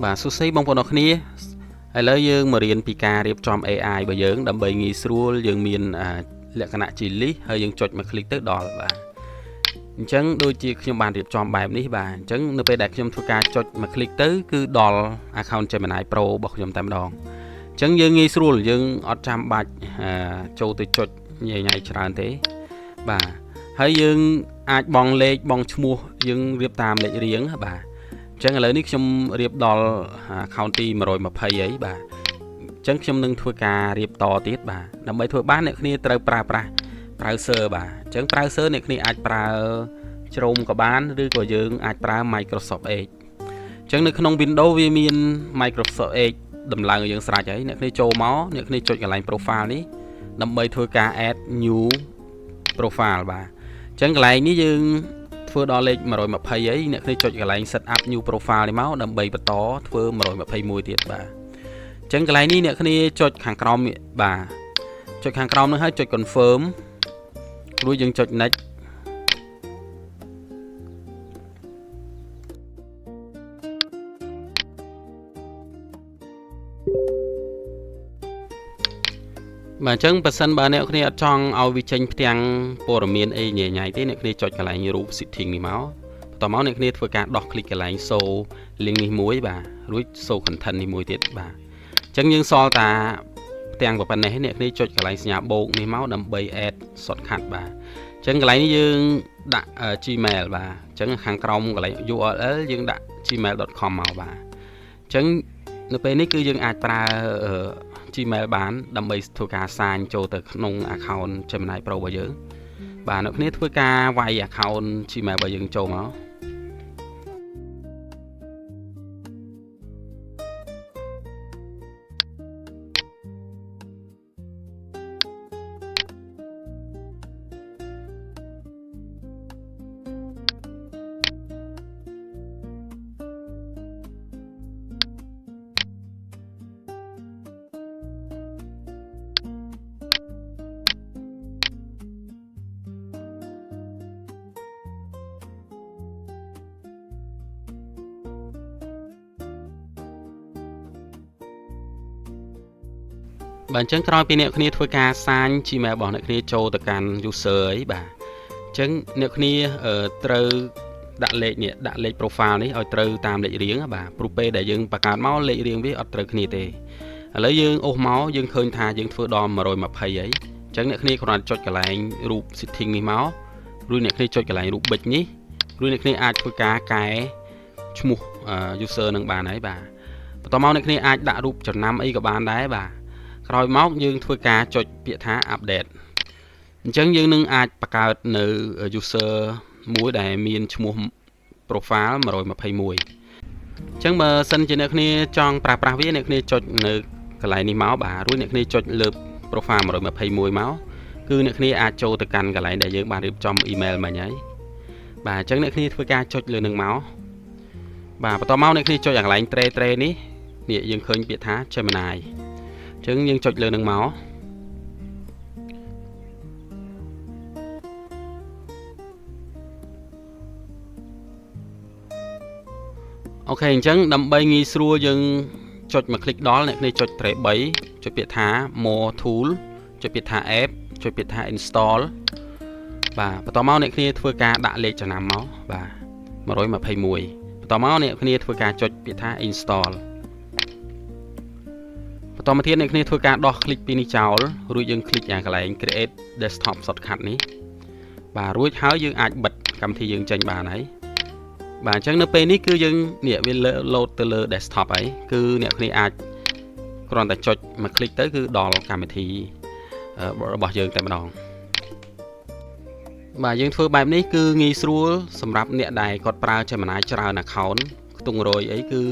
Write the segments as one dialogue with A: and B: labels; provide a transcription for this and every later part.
A: បាទសួស្តីបងប្អូនអរគ្នាឥឡូវយើងមករៀនពីការរៀបចំ AI របស់យើងដើម្បីងាយស្រួលយើងមានលក្ខណៈជា list ហើយយើងចុចមក click ទៅដល់បាទអញ្ចឹងដូចជាខ្ញុំបានរៀបចំបែបនេះបាទអញ្ចឹងនៅពេលដែលខ្ញុំធ្វើការចុចមក click ទៅគឺដល់ account Gemini Pro របស់ខ្ញុំតែម្ដងអញ្ចឹងយើងងាយស្រួលយើងអត់ចាំបាច់ចូលទៅចុចញ៉ៃច្រើនទេបាទហើយយើងអាចបង់លេខបង់ឈ្មោះយើងរៀបតាមលេខរៀងបាទអញ្ចឹងឥឡូវនេះខ្ញុំរៀបដល់ account ទី120អីបាទអញ្ចឹងខ្ញុំនឹងធ្វើការរៀបតទៀតបាទដើម្បីធ្វើបានអ្នកគ្នាត្រូវប្រើប្រាស់ browser បាទអញ្ចឹង browser អ្នកគ្នាអាចប្រើ Chrome ក៏បានឬក៏យើងអាចប្រើ Microsoft Edge អញ្ចឹងនៅក្នុង Windows វាមាន Microsoft Edge ដំឡើងឲ្យយើងស្រេចហើយអ្នកគ្នាចូលមកអ្នកគ្នាចុចកន្លែង profile នេះដើម្បីធ្វើការ add new profile បាទអញ្ចឹងកន្លែងនេះយើងធ្វើដល់លេខ120អីអ្នកគ្នាចុចកន្លែង set up new profile នេះមកដើម្បីបន្តធ្វើ121ទៀតបាទអញ្ចឹងកន្លែងនេះអ្នកគ្នាចុចខាងក្រោមបាទចុចខាងក្រោមនោះហើយចុច confirm រួចយើងចុច next បាទអញ្ចឹងបើសិនបើអ្នកគ្នាអត់ចង់ឲ្យវាចេញផ្ទាំងព័ត៌មានអីញ៉ៃៗទេអ្នកគ្នាចុចកន្លែងរូប setting នេះមកបន្តមកអ្នកគ្នាធ្វើការដោះ click កន្លែង show link នេះមួយបាទរួច show content នេះមួយទៀតបាទអញ្ចឹងយើងសល់តាផ្ទាំងប៉ុណ្ណេះអ្នកគ្នាចុចកន្លែងសញ្ញាបូកនេះមកដើម្បី add shortcut បាទអញ្ចឹងកន្លែងនេះយើងដាក់ Gmail បាទអញ្ចឹងខាងក្រោមកន្លែង URL យើងដាក់ gmail.com មកបាទអញ្ចឹងនៅពេលនេះគឺយើងអាចប្រើGmail បានដើម្បីធ្វើការសាញចូលទៅក្នុង account Gemini Pro របស់យើងបាទអ្នកគ្នាធ្វើការវាយ account Gmail របស់យើងចូលមកបាទអញ្ចឹងក្រោយពីអ្នកគ្នាធ្វើការសាញ Gmail របស់អ្នកគ្នាចូលទៅកាន់ user អីបាទអញ្ចឹងអ្នកគ្នាត្រូវដាក់លេខនេះដាក់លេខ profile នេះឲ្យត្រូវតាមលេខរៀងបាទព្រោះពេលដែលយើងបង្កើតមកលេខរៀងវាអត់ត្រូវគ្នាទេឥឡូវយើងអូសមកយើងឃើញថាយើងធ្វើដល់120អីអញ្ចឹងអ្នកគ្នាគ្រាន់តែចុចកន្លែងរូប setting នេះមករួចអ្នកគ្នាចុចកន្លែងរូបប៊ិចនេះរួចអ្នកគ្នាអាចធ្វើការកែឈ្មោះ user នឹងបានហើយបាទបន្តមកអ្នកគ្នាអាចដាក់រូបចំណាំអីក៏បានដែរបាទក្រោយមកយើងធ្វើការចុចពាក្យថា update អញ្ចឹងយើងនឹងអាចបង្កើតនៅ user មួយដែលមានឈ្មោះ profile 121អញ្ចឹងបើសិនជាអ្នកគ្នាចង់ប្រើប្រាស់វាអ្នកគ្នាចុចនៅកន្លែងនេះមកបាទរួចអ្នកគ្នាចុចលើ profile 121មកគឺអ្នកគ្នាអាចចូលទៅកាន់កន្លែងដែលយើងបានរៀបចំ email មិញហើយបាទអញ្ចឹងអ្នកគ្នាធ្វើការចុចលើនឹងមកបាទបន្តមកអ្នកគ្នាចុចកន្លែង tre នេះយើងឃើញពាក្យថា Geminiអញ្ចឹងយើងចុចលើនឹងមកអូខេអញ្ចឹងដើម្បីងាយស្រួលយើងចុចមក click ដល់អ្នកគ្នាចុច tre 3ចុចពាក្យថា more tool ចុចពាក្យថា app ចុចពាក្យថា install បាទបន្តមកអ្នកគ្នាធ្វើការដាក់លេខចំណាំមកបាទ121បន្តមកអ្នកគ្នាធ្វើការចុចពាក្យថា installបន្តមកទៀតអ្នកគ្នាធ្វើការដោះ click ពីនេះចោលរួចយើង click យ៉ាងកន្លែង create desktop shortcut នេះបាទរួចហើយយើងអាចបិទកម្មវិធីយើងចេញបានហើយបាទអញ្ចឹងនៅពេលនេះគឺយើងនេះវា load ទៅលើ desktop ហើយគឺអ្នកគ្នាអាចគ្រាន់តែចុចមក click ទៅគឺដល់កម្មវិធីរបស់យើងតែម្ដងបាទយើងធ្វើបែបនេះគឺងាយស្រួលសម្រាប់អ្នកដែលគាត់ប្រើ Gemini ច្រើន account ខ្ទង់100អីគឺ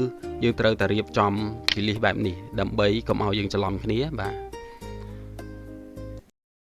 A: យើងត្រូវតែរៀបចំជា list បែបនេះដើម្បីកុំឲ្យយើងច្រឡំគ្នាបាទ